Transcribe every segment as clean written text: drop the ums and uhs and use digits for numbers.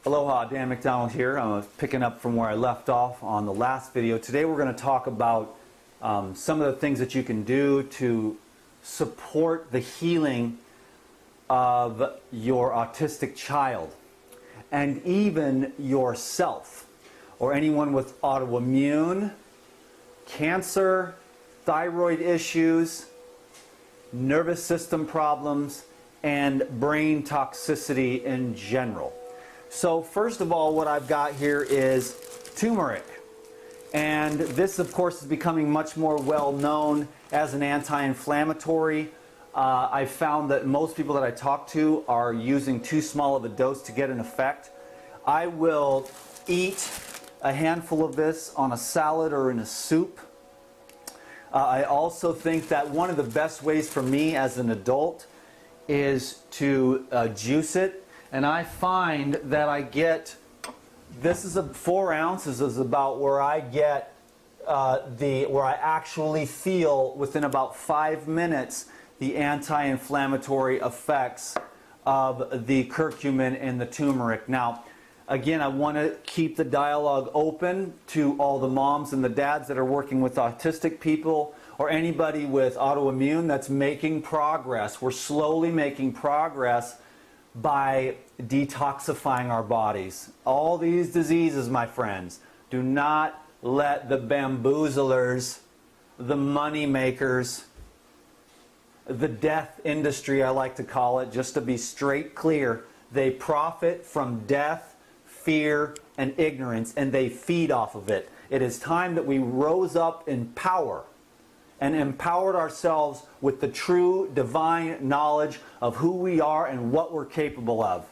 Aloha, Dan McDonald here. I'm picking up from where I left off on the last video. Today we're going to talk about some of the things that you can do to support the healing of your autistic child and even yourself or anyone with autoimmune, cancer, thyroid issues, nervous system problems, and brain toxicity in general. So first of all, what I've got here is turmeric. And this, of course, is becoming much more well known as an anti-inflammatory. I found that most people that I talk to are using too small of a dose to get an effect. I will eat a handful of this on a salad or in a soup. I also think that one of the best ways for me as an adult is to juice it. And I find that I get, this is 4 ounces is about where I get where I actually feel within about 5 minutes the anti-inflammatory effects of the curcumin and the turmeric. Now, again, I want to keep the dialogue open to all the moms and the dads that are working with autistic people or anybody with autoimmune that's making progress. We're slowly making progress by detoxifying our bodies. All these diseases, my friends, do not let the bamboozlers, the money makers, the death industry, I like to call it, just to be straight clear, they profit from death, fear, and ignorance, and they feed off of it. It is time that we rose up in power and empowered ourselves with the true divine knowledge of who we are and what we're capable of.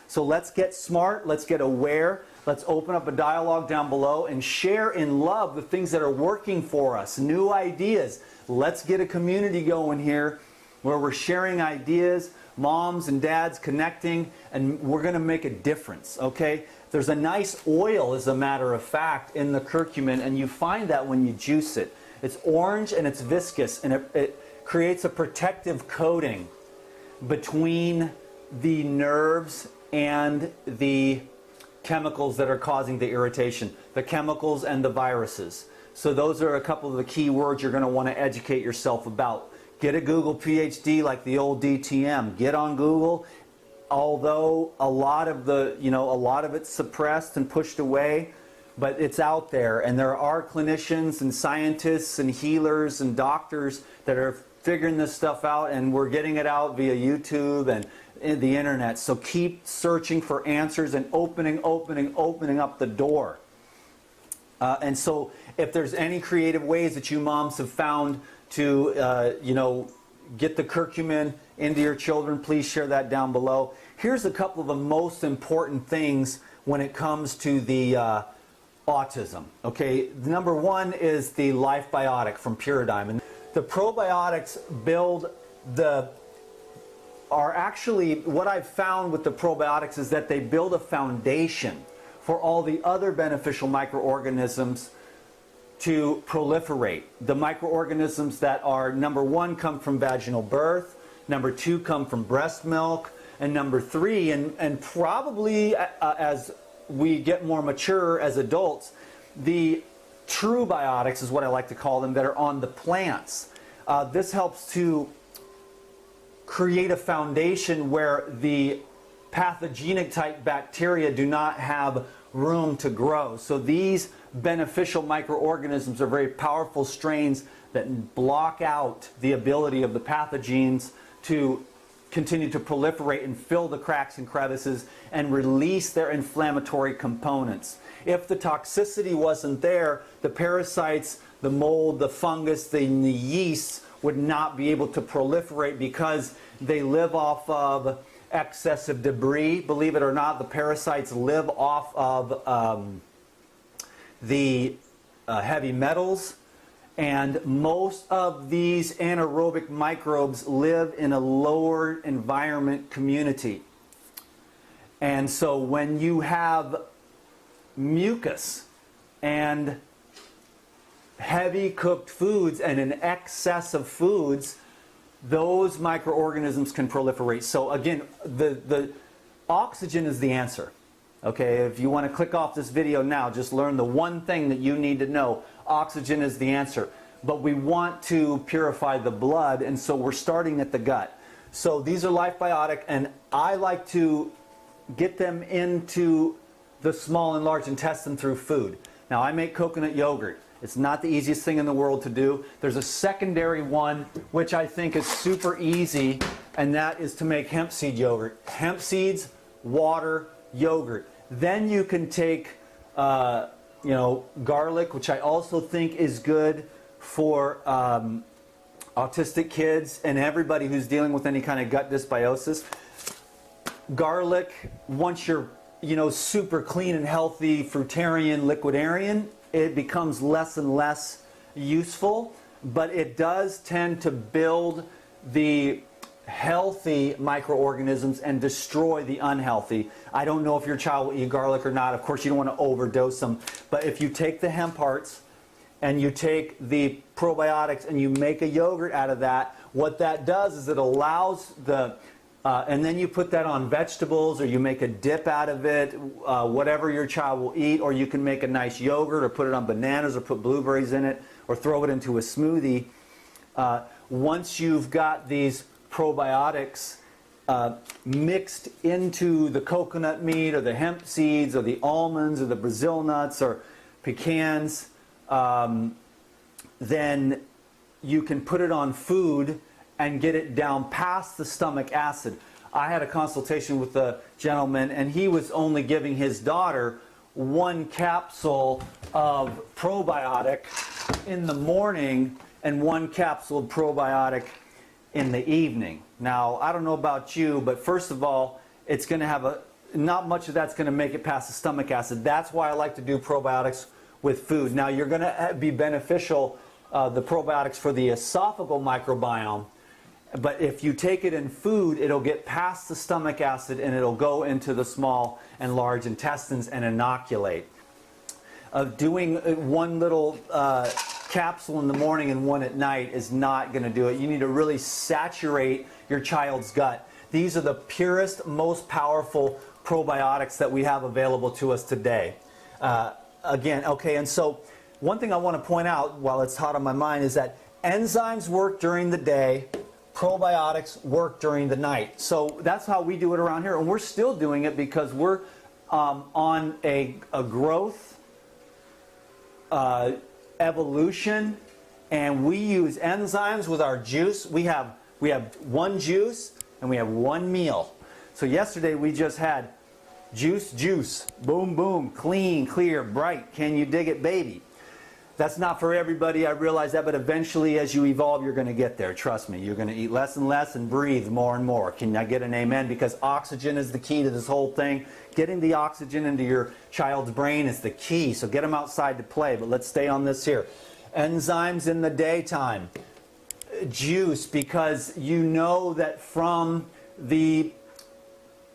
So let's get smart, let's get aware, let's open up a dialogue down below and share in love the things that are working for us, new ideas. Let's get a community going here where we're sharing ideas, moms and dads connecting, and we're going to make a difference, okay? There's a nice oil, as a matter of fact, in the curcumin, and you find that when you juice it. It's orange and it's viscous, and it creates a protective coating between the nerves and the chemicals that are causing the irritation, the chemicals and the viruses. So those are a couple of the key words you're going to want to educate yourself about. Get a Google PhD like the old DTM. Get on Google. Although a lot of it's suppressed and pushed away, but it's out there, and there are clinicians and scientists and healers and doctors that are figuring this stuff out, and we're getting it out via YouTube and the internet. So keep searching for answers and opening up the door. And so if there's any creative ways that you moms have found to get the curcumin into your children, please share that down below. Here's a couple of the most important things when it comes to the autism. Okay, number one is the Life Biotic from Puridyme. And the probiotics what I've found with the probiotics is that they build a foundation for all the other beneficial microorganisms to proliferate. The microorganisms that are, number one, come from vaginal birth, number two, come from breast milk, and number three, and probably as we get more mature as adults, the true biotics is what I like to call them, that are on the plants. This helps to create a foundation where the pathogenic type bacteria do not have room to grow. So these beneficial microorganisms are very powerful strains that block out the ability of the pathogens to continue to proliferate and fill the cracks and crevices and release their inflammatory components. If the toxicity wasn't there, the parasites, the mold, the fungus, the yeast would not be able to proliferate because they live off of excessive debris. Believe it or not, the parasites live off of the heavy metals. And most of these anaerobic microbes live in a lower environment community. And so when you have mucus and heavy cooked foods and an excess of foods, those microorganisms can proliferate. So again, the oxygen is the answer. Okay, if you want to click off this video now, just learn the one thing that you need to know. Oxygen is the answer. But we want to purify the blood, and so we're starting at the gut. So these are Life Biotic, and I like to get them into the small and large intestine through food. Now, I make coconut yogurt. It's not the easiest thing in the world to do. There's a secondary one, which I think is super easy, and that is to make hemp seed yogurt. Hemp seeds, water, yogurt. Then you can take, garlic, which I also think is good for autistic kids and everybody who's dealing with any kind of gut dysbiosis. Garlic, once you're, super clean and healthy, fruitarian, liquidarian, it becomes less and less useful, but it does tend to build the healthy microorganisms and destroy the unhealthy. I don't know if your child will eat garlic or not. Of course, you don't want to overdose them, but if you take the hemp hearts and you take the probiotics and you make a yogurt out of that, what that does is it allows the and then you put that on vegetables, or you make a dip out of it, whatever your child will eat, or you can make a nice yogurt or put it on bananas or put blueberries in it or throw it into a smoothie. Once you've got these probiotics mixed into the coconut meat or the hemp seeds or the almonds or the Brazil nuts or pecans, then you can put it on food and get it down past the stomach acid. I had a consultation with a gentleman, and he was only giving his daughter 1 capsule of probiotic in the morning and 1 capsule of probiotic in the evening. Now, I don't know about you, but first of all, it's going to have not much of that's going to make it past the stomach acid. That's why I like to do probiotics with food. Now, you're going to be beneficial, the probiotics, for the esophageal microbiome. But if you take it in food, it'll get past the stomach acid and it'll go into the small and large intestines and inoculate. Doing 1 little capsule in the morning and 1 at night is not going to do it. You need to really saturate your child's gut. These are the purest, most powerful probiotics that we have available to us today. And so one thing I want to point out while it's hot on my mind is that enzymes work during the day, probiotics work during the night. So that's how we do it around here, and we're still doing it because we're on a growth evolution, and we use enzymes with our juice. We have 1 juice and we have 1 meal. So yesterday we just had juice, boom, boom, clean, clear, bright. Can you dig it, baby? That's not for everybody, I realize that, but eventually as you evolve, you're going to get there. Trust me, you're going to eat less and less and breathe more and more. Can I get an amen? Because oxygen is the key to this whole thing. Getting the oxygen into your child's brain is the key, so get them outside to play. But let's stay on this here. Enzymes in the daytime. Juice, because you know that from the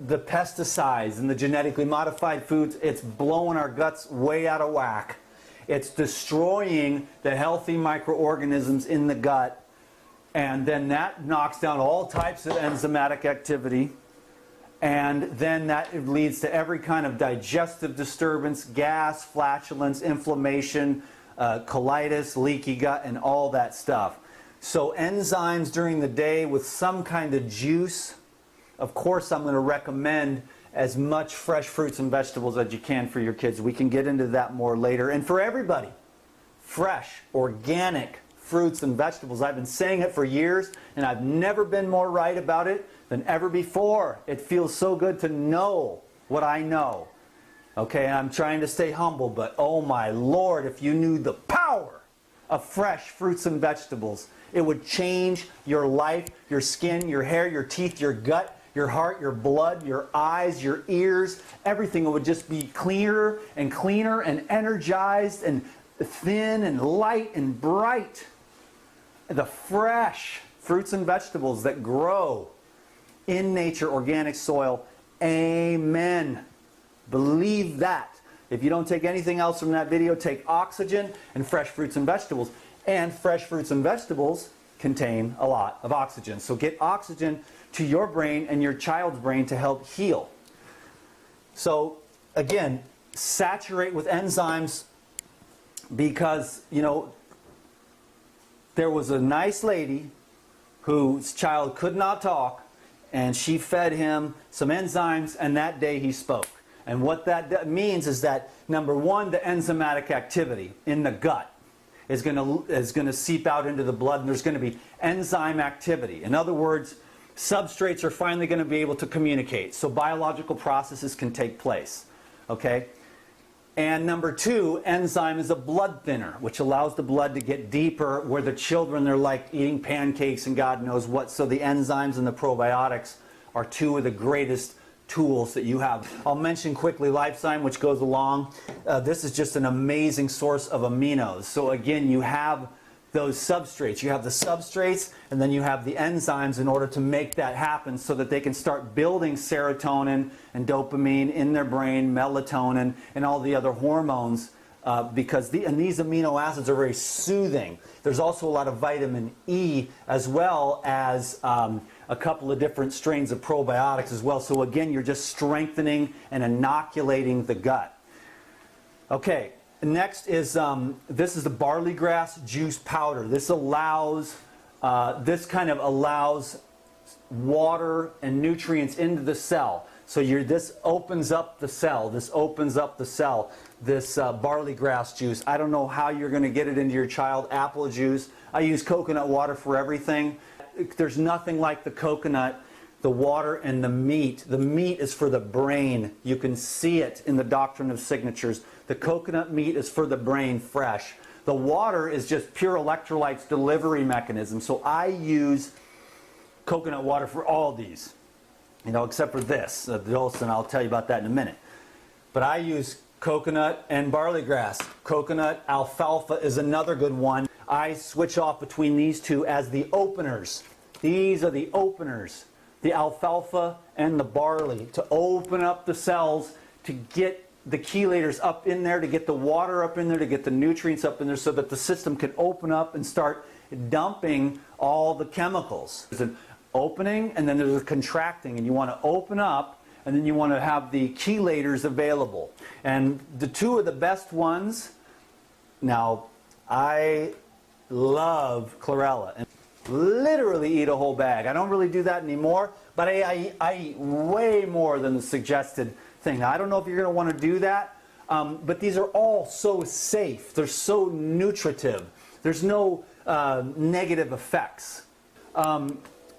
pesticides and the genetically modified foods, it's blowing our guts way out of whack. It's destroying the healthy microorganisms in the gut, and then that knocks down all types of enzymatic activity, and then that leads to every kind of digestive disturbance, gas, flatulence, inflammation, colitis, leaky gut, and all that stuff. So enzymes during the day with some kind of juice. Of course, I'm going to recommend as much fresh fruits and vegetables as you can for your kids. We can get into that more later. And for everybody, fresh, organic fruits and vegetables. I've been saying it for years, and I've never been more right about it than ever before. It feels so good to know what I know. Okay, I'm trying to stay humble, but oh my Lord, if you knew the power of fresh fruits and vegetables, it would change your life, your skin, your hair, your teeth, your gut, your heart, your blood, your eyes, your ears, everything would just be clearer and energized and thin and light and bright. The fresh fruits and vegetables that grow in nature, organic soil. Amen. Believe that. If you don't take anything else from that video, take oxygen and fresh fruits and vegetables. And fresh fruits and vegetables contain a lot of oxygen. So get oxygen to your brain and your child's brain to help heal. So again, saturate with enzymes because, you know, there was a nice lady whose child could not talk, and she fed him some enzymes, and that day he spoke. And what that means is that, number one, the enzymatic activity in the gut is going to seep out into the blood, and there's going to be enzyme activity. In other words, substrates are finally going to be able to communicate, so biological processes can take place. Okay? And number two, enzyme is a blood thinner, which allows the blood to get deeper, where the children, they're like eating pancakes and God knows what. So the enzymes and the probiotics are two of the greatest tools that you have. I'll mention quickly Lifezyme, which goes along. This is just an amazing source of aminos. So again, you have those substrates. You have the substrates, and then you have the enzymes in order to make that happen so that they can start building serotonin and dopamine in their brain, melatonin, and all the other hormones, because these amino acids are very soothing. There's also a lot of vitamin E, as well as a couple of different strains of probiotics as well. So again, you're just strengthening and inoculating the gut. Okay. Next is, this is the barley grass juice powder. This allows, this kind of allows water and nutrients into the cell. So this opens up the cell. This opens up the cell. This barley grass juice. I don't know how you're going to get it into your child. Apple juice. I use coconut water for everything. There's nothing like the coconut, the water, and the meat. The meat is for the brain. You can see it in the Doctrine of Signatures. The coconut meat is for the brain, fresh. The water is just pure electrolytes delivery mechanism. So I use coconut water for all these, you know, except for this, the Dolson. I'll tell you about that in a minute. But I use coconut and barley grass. Coconut alfalfa is another good one. I switch off between these two as the openers. These are the openers. The alfalfa and the barley, to open up the cells, to get the chelators up in there, to get the water up in there, to get the nutrients up in there, so that the system can open up and start dumping all the chemicals. There's an opening, and then there's a contracting, and you want to open up, and then you want to have the chelators available. And the two of the best ones, now I love chlorella, and literally eat a whole bag. I don't really do that anymore, but I eat way more than the suggested thing. Now, I don't know if you're going to want to do that, but these are all so safe. They're so nutritive. There's no negative effects.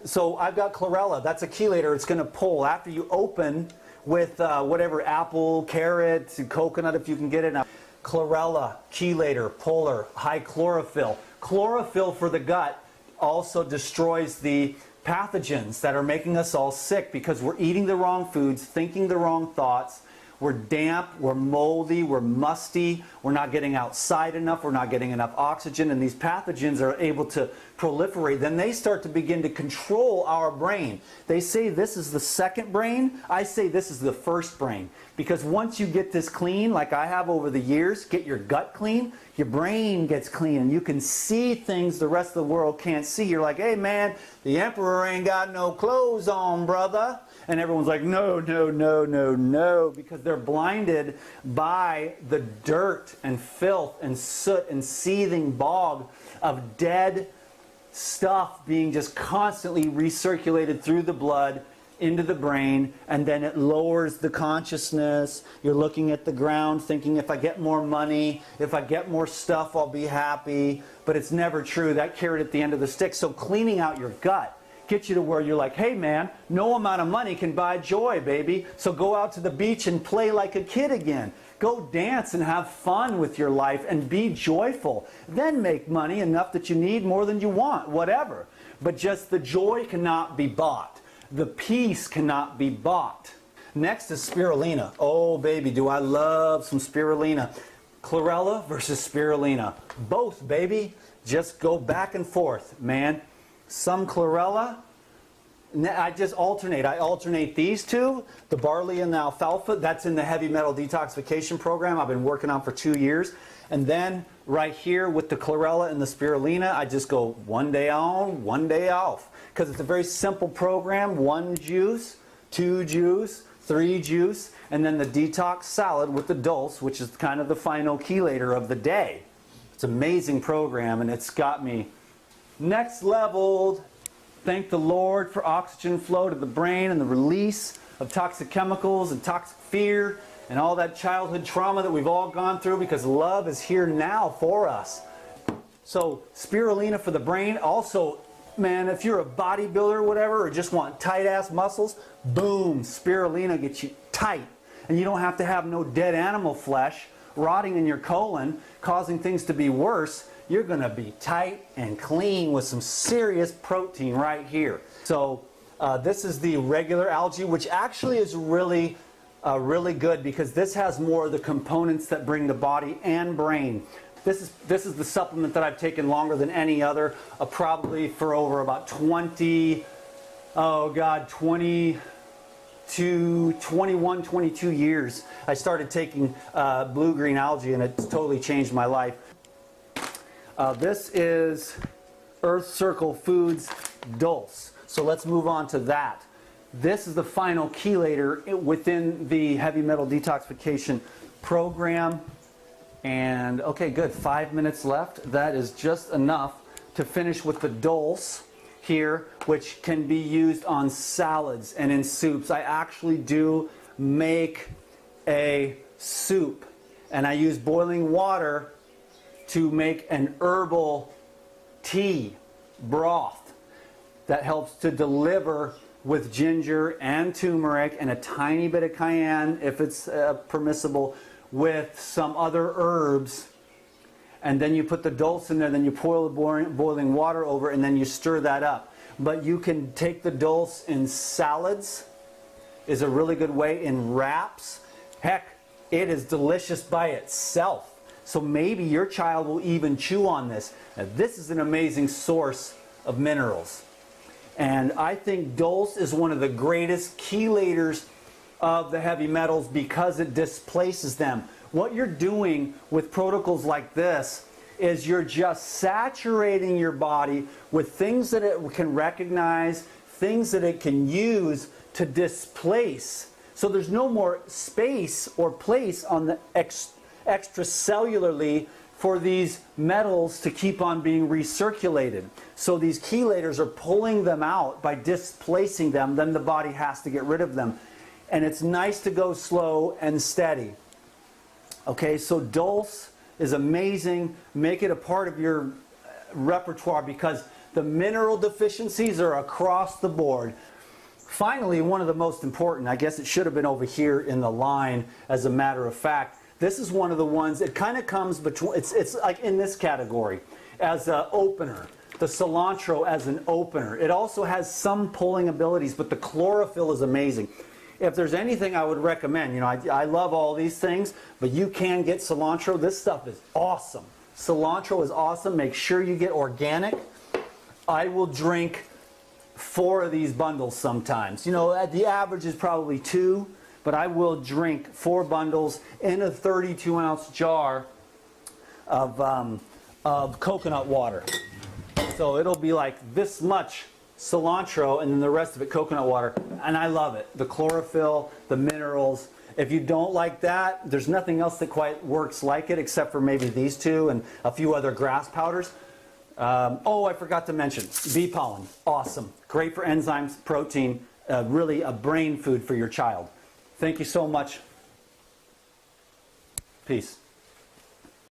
So I've got chlorella. That's a chelator. It's going to pull after you open with whatever, apple, carrot, coconut, if you can get it. Now, chlorella, chelator, puller, high chlorophyll. Chlorophyll for the gut also destroys the pathogens that are making us all sick, because we're eating the wrong foods, thinking the wrong thoughts. We're damp, we're moldy, we're musty, we're not getting outside enough, we're not getting enough oxygen, and these pathogens are able to proliferate. Then they start to begin to control our brain. They say this is the second brain. I say this is the first brain. Because once you get this clean, like I have over the years, get your gut clean, your brain gets clean, and you can see things the rest of the world can't see. You're like, hey man, the emperor ain't got no clothes on, brother. And everyone's like, no, no, no, no, no, because they're blinded by the dirt and filth and soot and seething bog of dead stuff being just constantly recirculated through the blood into the brain, and then it lowers the consciousness. You're looking at the ground thinking, if I get more money, if I get more stuff, I'll be happy. But it's never true. That carrot at the end of the stick. So cleaning out your gut gets you to where you're like, hey man, no amount of money can buy joy, baby. So go out to the beach and play like a kid again. Go dance and have fun with your life and be joyful. Then make money enough that you need more than you want, whatever. But just the joy cannot be bought. The peace cannot be bought. Next is spirulina. Oh baby, do I love some spirulina. Chlorella versus spirulina. Both, baby. Just go back and forth, man. Some chlorella, I just alternate. I alternate these two, the barley and the alfalfa. That's in the heavy metal detoxification program I've been working on for 2 years. And then right here with the chlorella and the spirulina, I just go one day on, one day off. Because it's a very simple program. 1 juice, 2 juice, 3 juice, and then the detox salad with the dulse, which is kind of the final chelator of the day. It's an amazing program, and it's got me next leveled. Thank the Lord for oxygen flow to the brain and the release of toxic chemicals and toxic fear and all that childhood trauma that we've all gone through, because love is here now for us. So spirulina for the brain. Also, man, if you're a bodybuilder or whatever, or just want tight ass muscles, boom, spirulina gets you tight. And you don't have to have no dead animal flesh rotting in your colon, causing things to be worse. You're going to be tight and clean with some serious protein right here. So this is the regular algae, which actually is really good, because this has more of the components that bring the body and brain. This is the supplement that I've taken longer than any other, probably for over about 22 years. I started taking blue-green algae, and it's totally changed my life. This is Earth Circle Foods Dulse. So let's move on to that. This is the final chelator within the heavy metal detoxification program. And okay, good, 5 minutes left. That is just enough to finish with the dulse here, which can be used on salads and in soups. I actually do make a soup, and I use boiling water to make an herbal tea broth that helps to deliver with ginger and turmeric and a tiny bit of cayenne, if it's permissible, with some other herbs. And then you put the dulse in there, then you pour the boiling water over, and then you stir that up. But you can take the dulse in salads, is a really good way, in wraps. Heck, it is delicious by itself. So maybe your child will even chew on this. Now, this is an amazing source of minerals. And I think dulse is one of the greatest chelators of the heavy metals, because it displaces them. What you're doing with protocols like this is you're just saturating your body with things that it can recognize, things that it can use to displace. So there's no more space or place on the extracellularly for these metals to keep on being recirculated. So these chelators are pulling them out by displacing them, then the body has to get rid of them. And it's nice to go slow and steady. Okay, so dulse is amazing. Make it a part of your repertoire, because the mineral deficiencies are across the board. Finally, one of the most important, I guess it should have been over here in the line, as a matter of fact, this is one of the ones, it kind of comes between, it's like in this category as an opener. The cilantro as an opener. It also has some pulling abilities, but the chlorophyll is amazing. If there's anything I would recommend, you know, I love all these things, but you can get cilantro. This stuff is awesome. Cilantro is awesome. Make sure you get organic. I will drink 4 of these bundles sometimes. You know, the average is probably 2, but I will drink 4 bundles in a 32-ounce jar of coconut water. So it'll be like this much cilantro, and then the rest of it coconut water, and I love it. The chlorophyll, the minerals. If you don't like that, there's nothing else that quite works like it, except for maybe these 2 and a few other grass powders. Oh, I forgot to mention bee pollen. Awesome. Great for enzymes, protein, really a brain food for your child. Thank you so much. Peace.